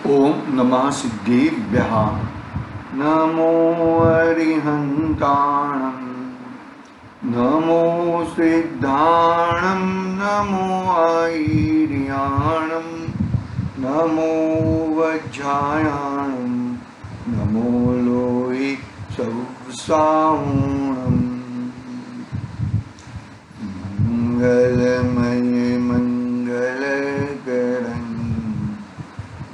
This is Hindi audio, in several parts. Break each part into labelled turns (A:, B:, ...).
A: ओम नमः सिद्धेभ्यः। नमो अरिहन्ताणं, नमो सिद्धाणं, नमो ऐर्याणं, नमो वज्रायाणं, नमो लोहि सौसाणं। मंगलमय मंगलकरं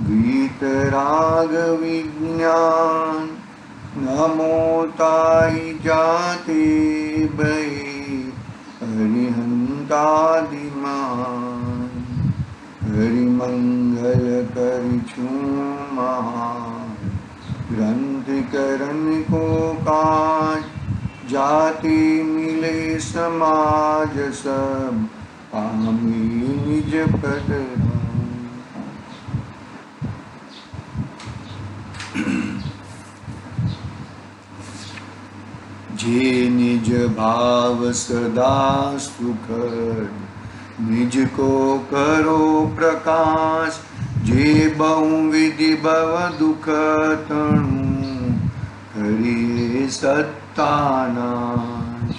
A: वीतराग विज्ञान, नमो ताई जाते भई हरिहंतादिमान। हरिमंगल करिछु महान, ग्रंथ करन को काज, जाति मिले समाज सब, पामी निज पद राम। जे निज भाव सदा सुखद, निज को करो प्रकाश। जे बहुविधि भव दुख तणु, हरि सत्तानाश।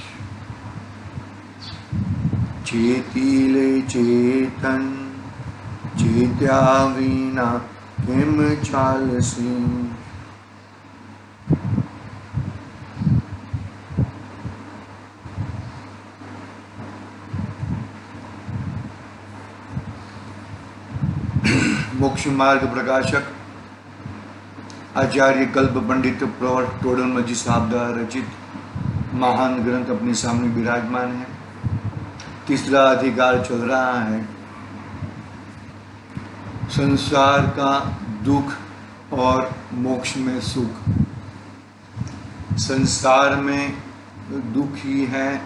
A: चेतिले चेतन, चेत्या विना किम चालसी। मोक्ष मार्ग प्रकाशक आचार्य कल्प पंडित प्रवर टोडरमल साहब द्वारा रचित महान ग्रंथ अपने सामने विराजमान है। तीसरा अधिकार चल रहा है, संसार का दुख और मोक्ष में सुख। संसार में दुख ही है,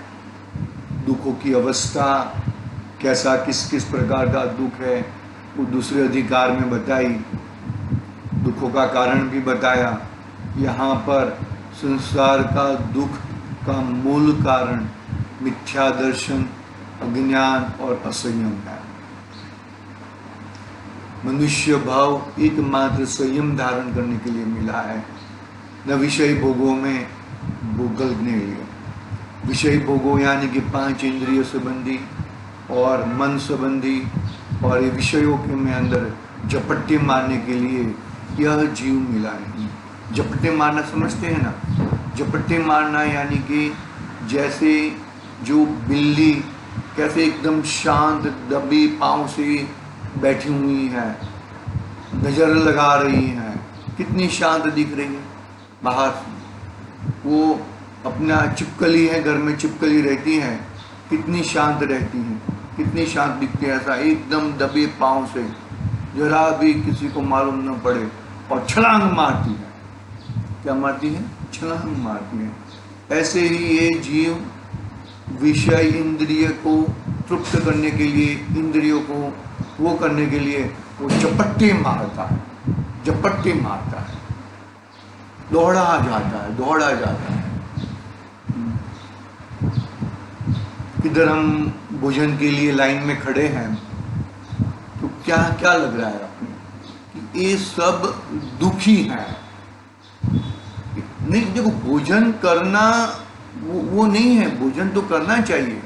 A: दुखों की अवस्था कैसा, किस किस प्रकार का दुख है वो दूसरे अधिकार में बताई, दुखों का कारण भी बताया। यहाँ पर संसार का दुख का मूल कारण मिथ्या दर्शन, अज्ञान और असंयम है। मनुष्य भाव एकमात्र संयम धारण करने के लिए मिला है, न विषय भोगों में भोगने के लिए। विषय भोगों यानी कि 5 इंद्रिय संबंधी और मन संबंधी और ये विषयों के में अंदर झपट्टे मारने के लिए यह जीव मिला है। झपट्टे मारना समझते हैं ना? झपट्टे मारना यानी कि जैसे जो बिल्ली कैसे एकदम शांत दबी पांव से बैठी हुई है, नजर लगा रही है, कितनी शांत दिख रही है बाहर से। वो अपना चिपकली है, घर में चिपकली रहती है, कितनी शांत रहती है, कितनी शांत दिखती है। ऐसा एकदम दबे पांव से जरा भी किसी को मालूम न पड़े और छलांग मारती है। क्या मारती है? छलांग मारती है। ऐसे ही ये जीव विषय इंद्रिय को तृप्त करने के लिए, इंद्रियों को वो करने के लिए वो झपट्टे मारता है, झपट्टे मारता है, दौड़ा जाता है, दौड़ा जाता है। इधर हम भोजन के लिए लाइन में खड़े हैं तो क्या क्या लग रहा है आपको कि ये सब दुखी हैं? नहीं, देखो भोजन करना वो नहीं है, भोजन तो करना चाहिए,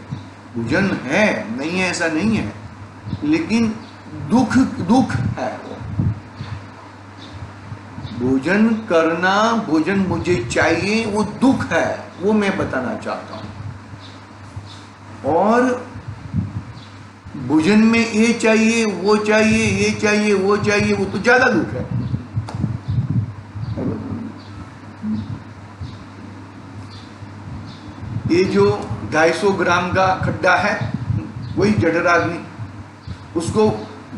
A: भोजन है, नहीं है ऐसा नहीं है, लेकिन दुख दुख है। भोजन करना, भोजन मुझे चाहिए, वो दुख है, वो मैं बताना चाहता हूं। और भोजन में ये चाहिए, वो चाहिए, ये चाहिए, वो चाहिए, वो तो ज्यादा दुख है। ये जो 250 ग्राम का खड्डा है वही जठराग्नि, उसको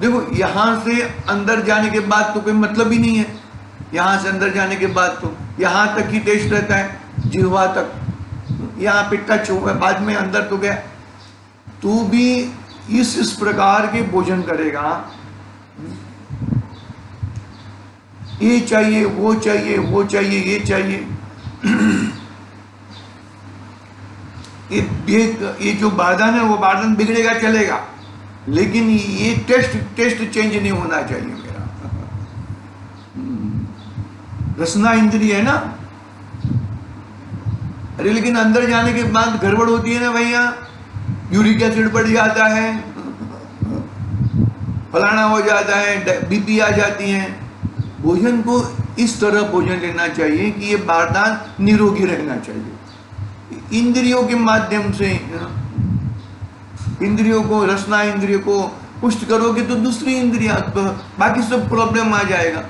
A: देखो यहां से अंदर जाने के बाद तो कोई मतलब ही नहीं है। यहां से अंदर जाने के बाद तो यहां तक ही टेस्ट रहता है, जिह्वा तक, यहाँ पे टच हुआ, बाद में अंदर तो गया। तू भी इस प्रकार के भोजन करेगा, ये चाहिए, वो चाहिए, वो चाहिए, ये चाहिए। ये जो बारदान है वो बारदान बिगड़ेगा चलेगा, लेकिन ये टेस्ट चेंज नहीं होना चाहिए मेरा। रसना इंद्रिय है ना। अरे लेकिन अंदर जाने के बाद गड़बड़ होती है ना भैया, यूरिक एसिड बढ़ जाता है, फलाना हो जाता है, बीपी आ जाती है। भोजन को इस तरह भोजन लेना चाहिए कि ये बारदान निरोगी रहना चाहिए। इंद्रियों के माध्यम से इंद्रियों को, रसना इंद्रिय को पुष्ट करोगे तो दूसरी इंद्रिया, तो बाकी सब प्रॉब्लम आ जाएगा।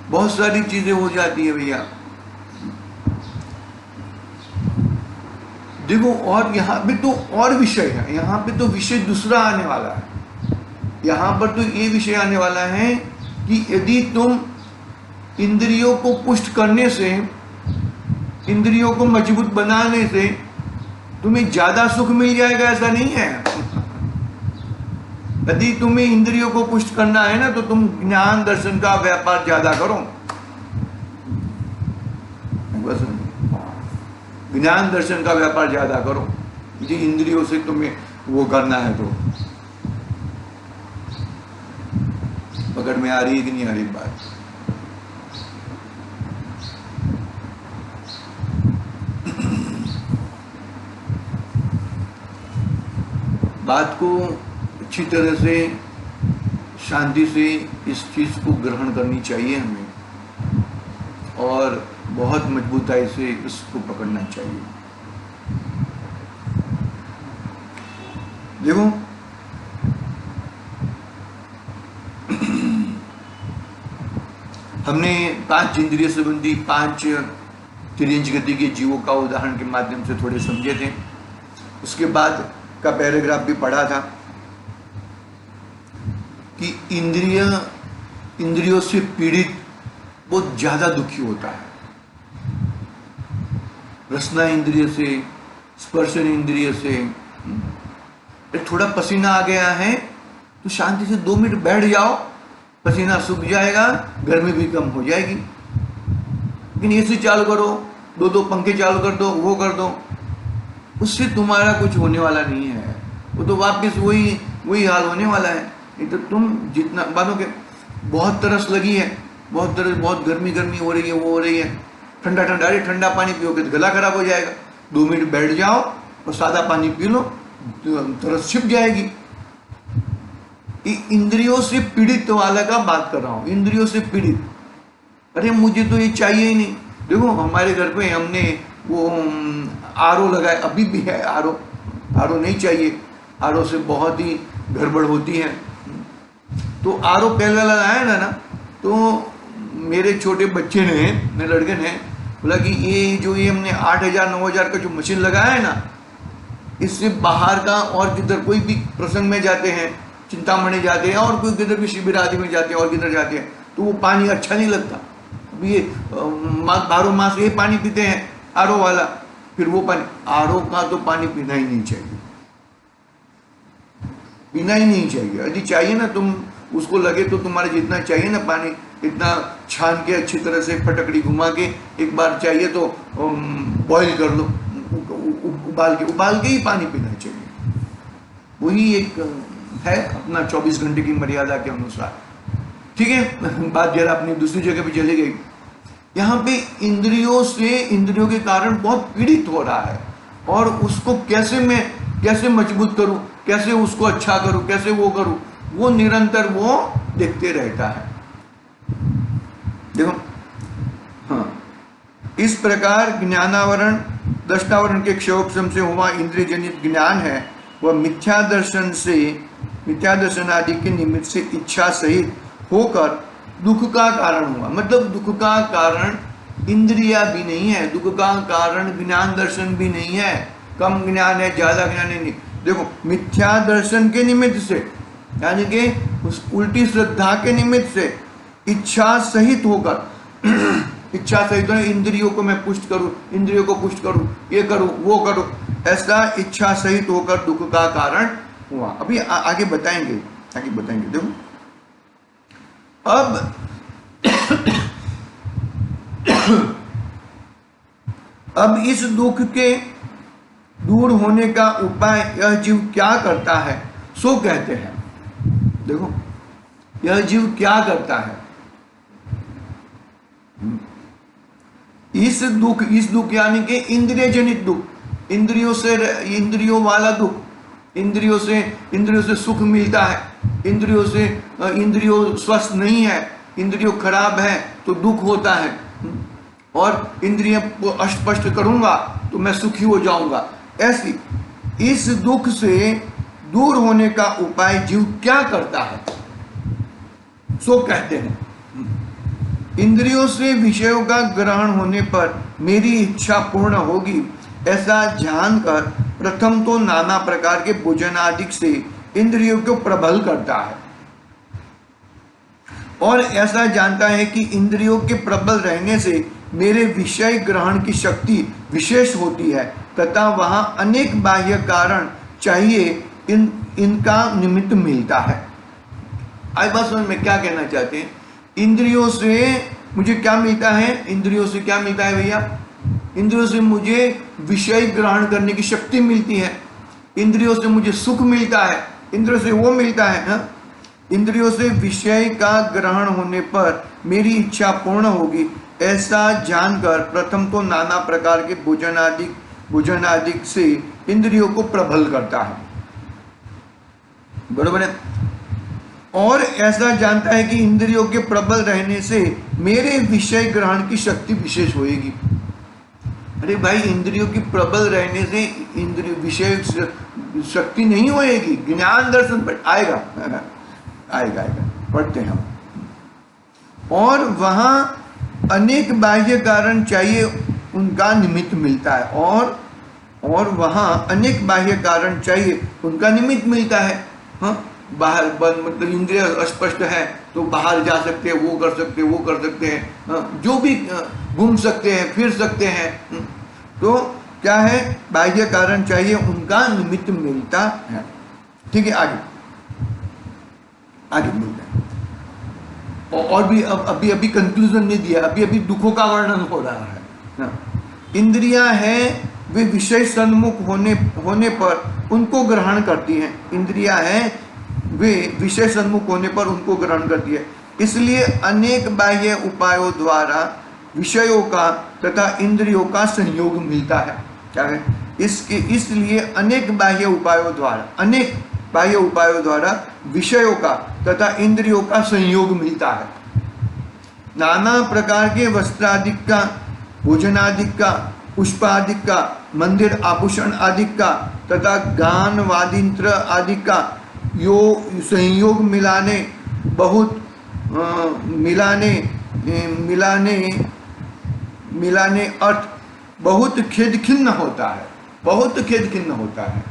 A: बहुत सारी चीजें हो जाती है भैया। देखो, और यहाँ पे तो और विषय है, यहाँ पे तो विषय दूसरा आने वाला है। यहाँ पर तो ये विषय आने वाला है कि यदि तुम इंद्रियों को पुष्ट करने से, इंद्रियों को मजबूत बनाने से तुम्हें ज्यादा सुख मिल जाएगा, ऐसा नहीं है। यदि तुम्हें इंद्रियों को पुष्ट करना है ना, तो तुम ज्ञान दर्शन का व्यापार ज्यादा करो। ज्ञान दर्शन का व्यापार ज्यादा करो, यदि इंद्रियों से तुम्हें वो करना है तो। पकड़ में आ रही है कि नहीं आ रही बात? बात को अच्छी तरह से, शांति से इस चीज को ग्रहण करनी चाहिए हमें, और बहुत मजबूताई से इसको पकड़ना चाहिए। देखो, हमने 5 इंद्रिय संबंधी 5 तिर्यंच गति के जीवों का उदाहरण के माध्यम से थोड़े समझे थे। उसके बाद का पैराग्राफ भी पढ़ा था कि इंद्रियों से पीड़ित बहुत ज्यादा दुखी होता है। रसना इंद्रिय से, स्पर्शन इंद्रिय से, थोड़ा पसीना आ गया है तो शांति से 2 मिनट बैठ जाओ, पसीना सूख जाएगा, गर्मी भी कम हो जाएगी। लेकिन एसी चालू करो, 2 पंखे चालू कर दो, वो कर दो, उससे तुम्हारा कुछ होने वाला नहीं है। वो तो वापस वही हाल होने वाला है। नहीं तो तुम जितना मानो के बहुत तरस लगी है, बहुत गर्मी हो रही है, वो हो रही है, ठंडा अरे ठंडा पानी पियोगे तो गला खराब हो जाएगा। 2 मिनट बैठ जाओ और सादा पानी पी लो, तरस छिप जाएगी। इंद्रियों से पीड़ित वाला का बात कर रहा हूं, इंद्रियों से पीड़ित। अरे मुझे तो ये चाहिए ही नहीं। देखो, हमारे घर पे हमने वो आरओ लगाया, अभी भी है आरओ नहीं चाहिए, आरओ से बहुत ही गड़बड़ होती है। तो आरओ पहले लगाया ना, तो मेरे छोटे बच्चे ने, मेरे लड़के ने बोला कि ये हमने 8,000-9,000 का जो मशीन लगाया है ना, इससे बाहर का और किधर कोई भी प्रसंग में जाते हैं, चिंतामणि जाते हैं, और कोई किधर भी शिविर आदि में जाते हैं, और किधर जाते हैं, तो वो पानी अच्छा नहीं लगता। ये 12 मास ये पानी पीते हैं आरओ वाला, फिर वो पानी, आरओ का तो पानी पीना ही नहीं चाहिए, पीना ही नहीं चाहिए। यदि चाहिए ना, तुम उसको लगे तो तुम्हारे जितना चाहिए ना पानी, इतना छान के अच्छी तरह से फटकड़ी घुमा के, एक बार चाहिए तो बॉईल कर लो, उबाल के ही पानी पीना चाहिए। वही एक है अपना 24 घंटे की मर्यादा के अनुसार। ठीक है, बात जरा अपनी दूसरी जगह पे चली गई। यहाँ पे इंद्रियों के कारण बहुत पीड़ित हो रहा है, और उसको कैसे मजबूत करूं, कैसे उसको अच्छा करूं, कैसे वो करूं, वो निरंतर वो देखते रहता है। देखो, हाँ, इस प्रकार ज्ञानावरण, दृष्टावरण के क्षयोपशम से हुआ इंद्रिय जनित ज्ञान है, वह मिथ्या दर्शन आदि के निमित्त से इच्छा सहित होकर दुख का कारण हुआ। मतलब दुख का कारण इंद्रिया भी नहीं है, दुख का कारण ज्ञान दर्शन भी नहीं है। कम ज्ञान है, ज्यादा ज्ञान है, नहीं। देखो, मिथ्या दर्शन के निमित्त से, यानी कि उस उल्टी श्रद्धा के निमित्त से इच्छा सहित होकर इच्छा सहित इंद्रियों को मैं पुष्ट करूं, इंद्रियों को पुष्ट करूं, ये करूं, वो करूं, ऐसा इच्छा सहित होकर दुख का कारण हुआ। अभी आगे बताएंगे। देखो, अब इस दुख के दूर होने का उपाय यह जीव क्या करता है, सो कहते हैं। देखो, यह जीव क्या करता है? इस दुख यानी कि इंद्रिय जनित दुख, इंद्रियों वाला दुख, इंद्रियों से सुख मिलता है, इंद्रियों स्वस्थ नहीं है, इंद्रियों खराब है तो दुख होता है, और इंद्रिय को अस्पष्ट करूंगा तो मैं सुखी हो जाऊंगा। ऐसी इस दुख से दूर होने का उपाय जीव क्या करता है? सो कहते हैं, इंद्रियों से विषयों का ग्रहण होने पर मेरी इच्छा पूर्ण होगी, ऐसा जानकर प्रथम तो नाना प्रकार के भोजन आदि से इंद्रियों को प्रबल करता है, और ऐसा जानता है कि इंद्रियों के प्रबल रहने से मेरे विषय ग्रहण की शक्ति विशेष होती है, तथा वहां अनेक बाह्य कारण चाहिए इनका निमित्त मिलता है। आई बात समझ में क्या कहना चाहते हैं? इंद्रियों से मुझे क्या मिलता है? इंद्रियों से क्या मिलता है भैया? इंद्रियों से मुझे विषय ग्रहण करने की शक्ति मिलती है, इंद्रियों से मुझे सुख मिलता है, इंद्रियों से वो मिलता है। हाँ? इंद्रियों से विषय का ग्रहण होने पर मेरी इच्छा पूर्ण होगी, ऐसा जानकर प्रथम तो नाना प्रकार के भोजन आदि से इंद्रियों को प्रबल करता है, बरोबर है। और ऐसा जानता है कि इंद्रियों के प्रबल रहने से मेरे विषय ग्रहण की शक्ति विशेष होगी। अरे भाई, इंद्रियों की प्रबल रहने से इंद्रिय विषय शक्ति नहीं होएगी, ज्ञान दर्शन पर आएगा आएगा पढ़ते हैं हम। और वहां अनेक बाह्य कारण चाहिए उनका निमित्त मिलता है, और वहां अनेक बाह्य कारण चाहिए उनका निमित्त मिलता है। हाँ, बाहर मतलब इंद्रिय अस्पष्ट है तो बाहर जा सकते हैं, वो कर सकते हैं, हाँ, जो भी घूम सकते हैं, फिर सकते हैं। तो क्या है? बाह्य कारण चाहिए उनका निमित्त मिलता है। ठीक है, आगे मिलता है। और भी अभी कंक्लूजन नहीं दिया, अभी दुखों का वर्णन हो रहा है। हाँ, इंद्रियां हैं वे विषय सन्मुख होने पर उनको ग्रहण करती हैं। इंद्रियां हैं वे विषय सन्मुख होने पर उनको ग्रहण करती है, इसलिए अनेक बाह्य उपायों द्वारा विषयों का तथा इंद्रियों का संयोग मिलता है। क्या है? इसलिए अनेक बाह्य उपायों द्वारा विषयों का तथा इंद्रियों का संयोग मिलता है। नाना प्रकार के वस्त्रादि का, भोजनादि का, पुष्पादि का, मंदिर आभूषण आदि का तथा गान वादिंत्र आदि का यो संयोग मिलाने अर्थ बहुत खेद खिन्न होता है,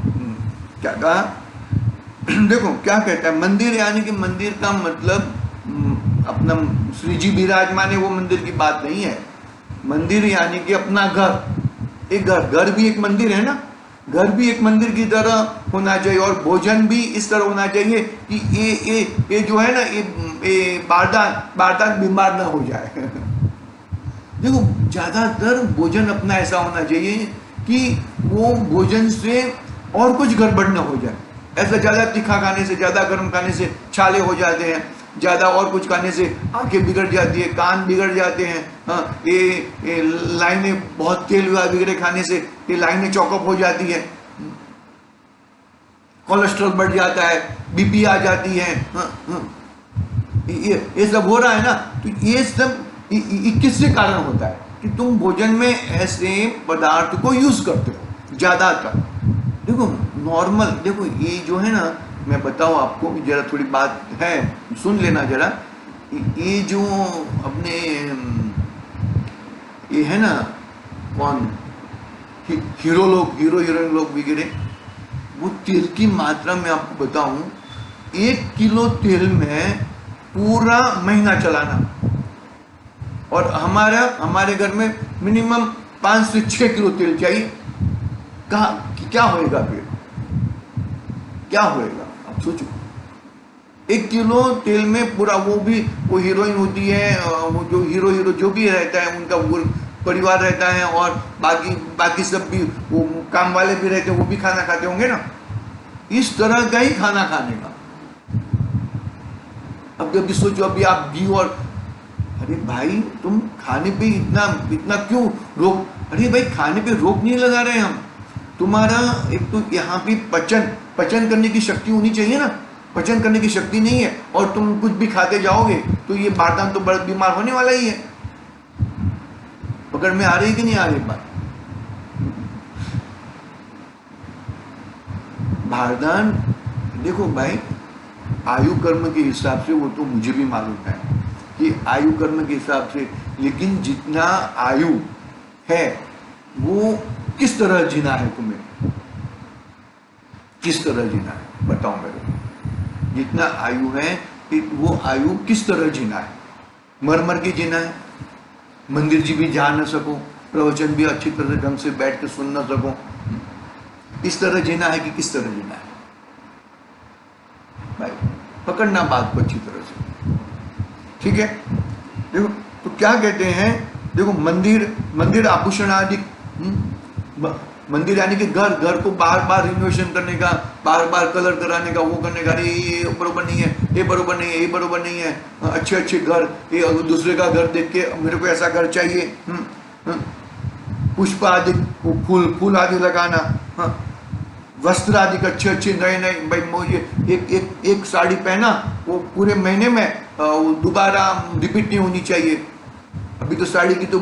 A: क्या कहा? देखो क्या कहता है, मंदिर यानी कि मंदिर का मतलब अपना श्री जी विराजमान है वो मंदिर की बात नहीं है। मंदिर यानी कि अपना घर, एक घर भी एक मंदिर है ना, घर भी एक मंदिर की तरह होना चाहिए, और भोजन भी इस तरह होना चाहिए कि ये जो है ना, ये बारदान बीमार ना हो जाए। देखो, ज्यादातर भोजन अपना ऐसा होना चाहिए कि वो भोजन से और कुछ गड़बड़ ना हो जाए। ऐसा ज्यादा तीखा खाने से, ज्यादा गर्म खाने से छाले हो जाते हैं, ज्यादा और कुछ खाने से आंखें बिगड़ जाती है, कान बिगड़ जाते हैं। हाँ, ये लाइनें, बहुत तेल वगैरह खाने से ये लाइनें चौकअप हो जाती है, कोलेस्ट्रॉल बढ़ जाता है, बीपी आ जाती है। हाँ, हाँ, ये सब हो रहा है ना। तो ये सब किससे कारण होता है कि तुम भोजन में ऐसे पदार्थ को यूज करते हो ज्यादातर। देखो नॉर्मल, देखो ये जो है ना, मैं बताऊं आपको, जरा थोड़ी बात है, सुन लेना जरा। ये जो अपने ये है ना, कौन हीरोइन लोग वगैरह, वो तेल की मात्रा में आपको बताऊं, 1 किलो तेल में पूरा महीना चलाना, और हमारे घर में मिनिमम 5 से 6 किलो तेल चाहिए। क्या होएगा फिर? क्या होएगा आप सोचो। 1 किलो तेल में पूरा, वो हीरोइन होती है, वो जो हीरो जो भी रहता है उनका वो परिवार रहता है, और बाकी सब भी वो काम वाले भी रहते हैं, वो भी खाना खाते होंगे ना। इस तरह का ही खाना खाने का, अब अभी सोचो, अभी आप घी और, अरे भाई तुम खाने पे इतना इतना क्यों रोक, अरे भाई खाने पे रोक नहीं लगा रहे हम, तुम्हारा एक तो यहाँ पे पचन करने की शक्ति होनी चाहिए ना, पचन करने की शक्ति नहीं है और तुम कुछ भी खाते जाओगे तो ये बारदान तो बड़ा बीमार होने वाला ही है। पकड़ में आ रही कि नहीं आ रही बात? बारदान देखो भाई, आयु कर्म के हिसाब से वो तो मुझे भी मालूम है कि आयु कर्म के हिसाब से, लेकिन जितना आयु है वो किस तरह जीना है तुम्हें, किस तरह जीना है बताओ मेरे को। जितना आयु है वो आयु किस तरह जीना है, मर मर के जीना है, मंदिर जी भी जा न सको, प्रवचन भी अच्छी तरह ढंग से बैठ के सुन न सको, इस तरह जीना है कि किस तरह जीना है भाई? पकड़ना बात को अच्छी तरह से, ठीक है। देखो तो क्या कहते हैं, देखो मंदिर आभूषण आदि, मंदिर यानी कि घर को बार बार रिनोवेशन करने का, बार बार कलर कराने का, वो करने का, अरे ये बरोबर नहीं है, ये बरोबर नहीं है, ये बरोबर नहीं है, अच्छे घर, ये दूसरे का घर देख के मेरे को ऐसा घर चाहिए, पुष्प आदि, फूल आदि लगाना, वस्त्र आदि अच्छे नए भाई, मुझे एक साड़ी पहना वो पूरे महीने में दोबारा रिपीट नहीं होनी चाहिए। अभी तो साड़ी की तो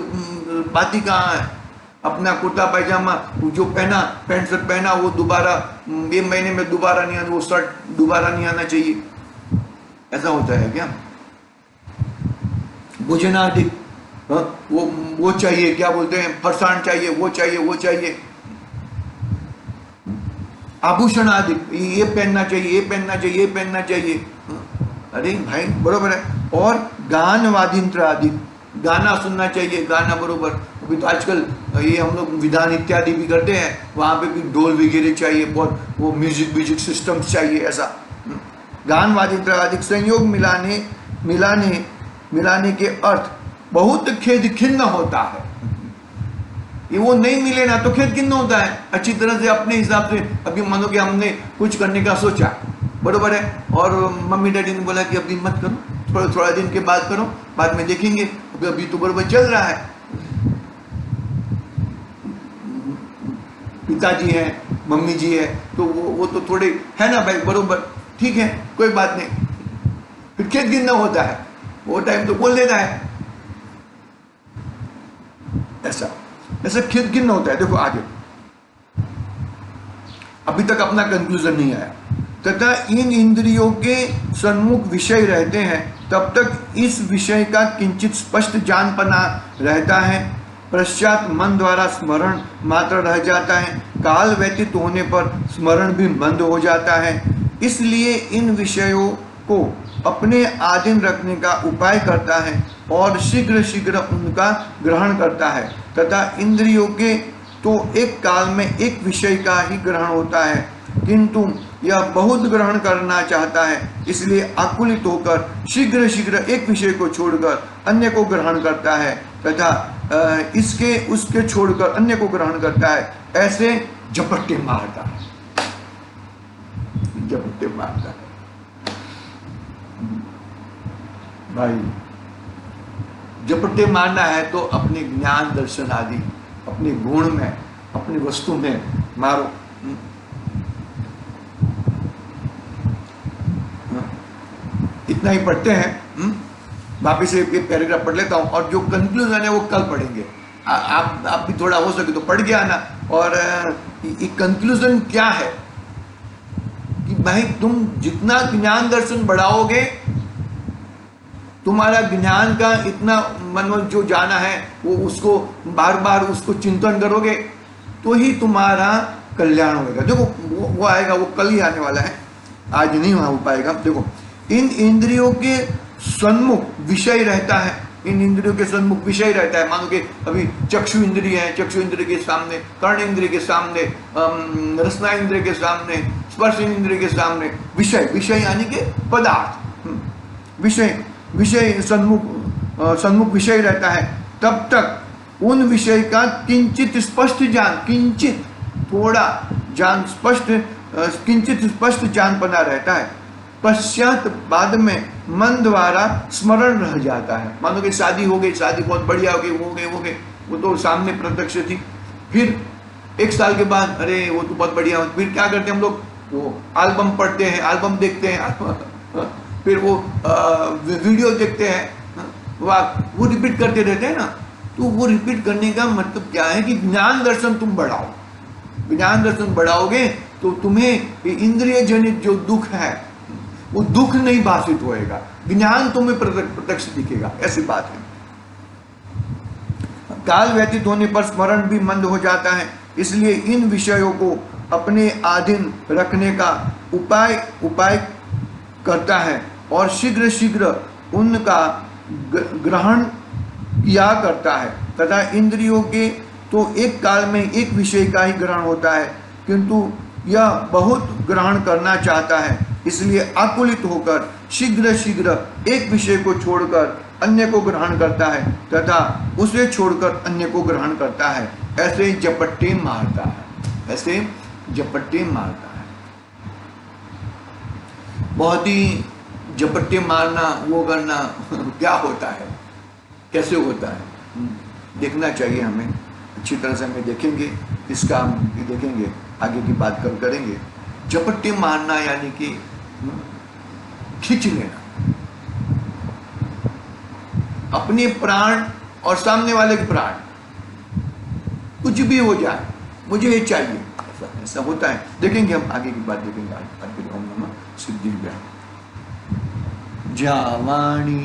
A: बात ही कहाँ है, अपना कुर्ता पैजामा जो पहना, पैंट शर्ट पहना, वो दोबारा ये महीने में दोबारा नहीं आना, वो शर्ट दोबारा नहीं आना चाहिए। ऐसा होता है क्या? भोजनादि, वो चाहिए, क्या बोलते हैं, फरसाण चाहिए, वो चाहिए, आभूषण आदि, ये पहनना चाहिए, अरे भाई बरोबर है। और गान वादिंत्र आदि, गाना सुनना चाहिए, गाना बरोबर। अभी तो आजकल ये हम लोग विधान इत्यादि भी करते हैं, वहाँ पे भी ढोल वगैरह चाहिए, बहुत वो म्यूजिक सिस्टम्स चाहिए, ऐसा। गान वादिंत्र आदि संयोग मिलाने के अर्थ बहुत खेद खिन्न होता है। ये वो नहीं मिले ना तो खेद खिन्न होता है। अच्छी तरह से अपने हिसाब से, अभी मानो कि हमने कुछ करने का सोचा, बरोबर है, और मम्मी डैडी ने बोला कि अभी मत करो, थोड़ा दिन के बाद करो, बाद में देखेंगे, अभी तो बरोबर चल रहा है। पिताजी है, मम्मी जी है, तो वो तो थोड़े है ना भाई, बरोबर, ठीक है, कोई बात नहीं, फिर खेद खिन्न होता है, वो टाइम तो बोल देता है, ऐसा खेद खिन्न होता है। देखो आगे, अभी तक अपना कंक्लूजन नहीं आया। तथा इन इंद्रियों के सन्मुख विषय रहते हैं, तब तक इस विषय का किंचित स्पष्ट जानपना रहता है। पश्चात मन द्वारा स्मरण मात्र रह जाता है, काल व्यतीत होने पर स्मरण भी बंद हो जाता है। इसलिए इन विषयों को अपने आधीन रखने का उपाय करता है और शीघ्र उनका ग्रहण करता है। तथा इंद्रियों के तो एक काल में एक विषय का ही ग्रहण होता है, किंतु यह बहुत ग्रहण करना चाहता है, इसलिए आकुलित होकर शीघ्र एक विषय को छोड़कर अन्य को ग्रहण करता है, तथा उसके छोड़कर अन्य को ग्रहण करता है। ऐसे झपट्टे मारता है। भाई झपट्टे मारना है तो अपने ज्ञान दर्शन आदि, अपने गुण में, अपनी वस्तु में मारो। इतना ही पढ़ते हैं। वापिस एक पैराग्राफ पढ़ लेता हूँ, और जो कंक्लूजन है वो कल पढ़ेंगे। आप भी थोड़ा हो सके तो पढ़ के आना। और ये कंक्लूजन क्या है कि भाई तुम जितना ज्ञान दर्शन बढ़ाओगे, तुम्हारा ज्ञान का इतना मन जो जाना है वो उसको बार बार उसको चिंतन करोगे तो ही तुम्हारा कल्याण होगा। देखो वो आएगा, वो कल ही आने वाला है, आज नहीं हो पाएगा। देखो, इन इंद्रियों के सन्मुख विषय रहता है, इन इंद्रियों के सन्मुख विषय रहता है। मानो कि अभी चक्षु इंद्रिय है, चक्षु इंद्रिय के सामने कर्ण इंद्रिय के सामने, रसना इंद्रिय के सामने, स्पर्श इंद्रिय के सामने विषय यानी कि पदार्थ, विषय सन्मुख विषय रहता है। तब तक उन विषय का किंचित स्पष्ट जान पना रहता है। पश्चात बाद में मन द्वारा स्मरण रह जाता है। मानो कि शादी हो गई, शादी बहुत बढ़िया हो गई, हो गए, वो तो सामने प्रत्यक्ष थी। फिर 1 साल के बाद अरे वो तो बहुत बढ़िया, फिर क्या करते हैं हम लोग, वो एल्बम पढ़ते हैं, एल्बम देखते हैं, फिर वो वीडियो देखते हैं, वो रिपीट करते रहते हैं ना। तो वो रिपीट करने का मतलब क्या है कि ज्ञान दर्शन तुम बढ़ाओ। ज्ञान दर्शन बढ़ाओगे तो तुम्हें इंद्रिय जनित जो दुख है वो दुख नहीं भाषित होएगा, ज्ञान तुम्हें प्रत्यक्ष दिखेगा, ऐसी बात है। काल व्यतीत होने पर स्मरण भी मंद हो जाता है, इसलिए इन विषयों को अपने अधीन रखने का उपाय करता है और शीघ्र शीघ्र उनका ग्रहण किया करता है। तथा इंद्रियों के तो एक काल में एक विषय का ही ग्रहण होता है, किंतु यह बहुत ग्रहण करना चाहता है, इसलिए आकुलित होकर शीघ्र शीघ्र एक विषय को छोड़कर अन्य को ग्रहण करता है तथा उसे छोड़कर अन्य को ग्रहण करता है। ऐसे झपट्टे मारता है, ऐसे झपट्टे मारता है। बहुत ही झपट्टे मारना, वो करना क्या होता है, कैसे होता है, देखना चाहिए हमें। अच्छी तरह से हमें देखेंगे, इसका हम देखेंगे, आगे की बात करेंगे। झपट्टे मारना यानी कि खींच लेना अपने प्राण और सामने वाले के प्राण, कुछ भी हो जाए मुझे ये चाहिए, ऐसा होता है। देखेंगे हम आगे की बात देखेंगे। ओम नमः सिद्धिव्याय। जावाणी